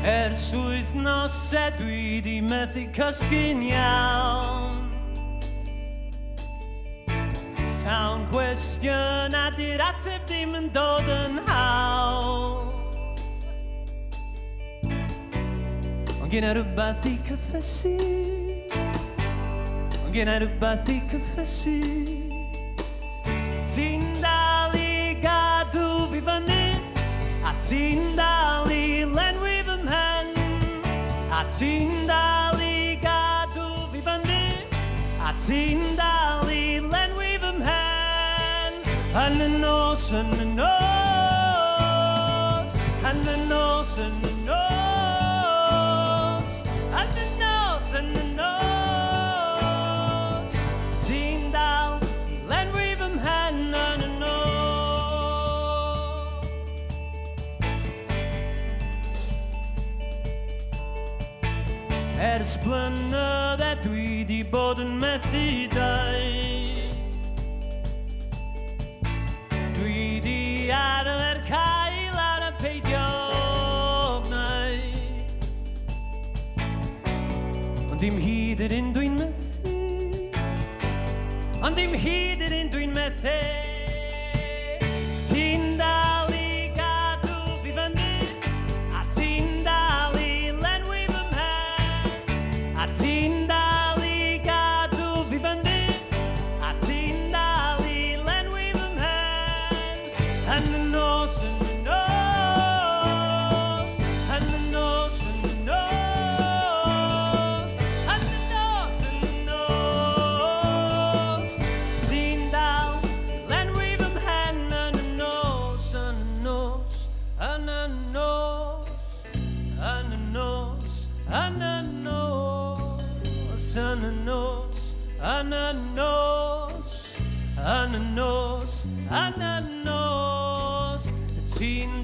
Swydd nos e dwi di methu cysgu'n iawn. Llawn cwestiwn a di'r ateb dim yn dod yn hawl. Ond gyda rhywbeth i cyffesu, ond gyda rhywbeth i cyffesu. Ti'n dal i gadw fi fyny, a ti'n dal i lenwi fy mhen. A ti'n dal i gadw fi fyny, a ti'n dal i lenwi fy mhen. Yn y nos, yn y nos, yn y nos, yn y nos, yn y nos, yn y nos. Ti'n dal i lenwi fy mhen yn y nos. Ers blynydde dwi di bod yn methu dweud. Dwi di arfer cael ar y peidio gwneud. Ond dim hyd yr un dwi'n methu, ond dim hyd yr un dwi'n methu. Ti'n dal i gadw fi fyny, a ti'n dal i lenwi fy mhen. A ti'n dal i gadw fi fyny, a ti'n dal i lenwi fy mhen. Yn y nos, yn y nos, yn y nos, yn y nos, yn y nos, yn y nos. Ti'n dal i lenwi fy mhen yn y nos, yn y nos, yn y nos, yn y nos, yn y nos, yn y nos, yn y nos, yn y nos, yn y nos. Ti'n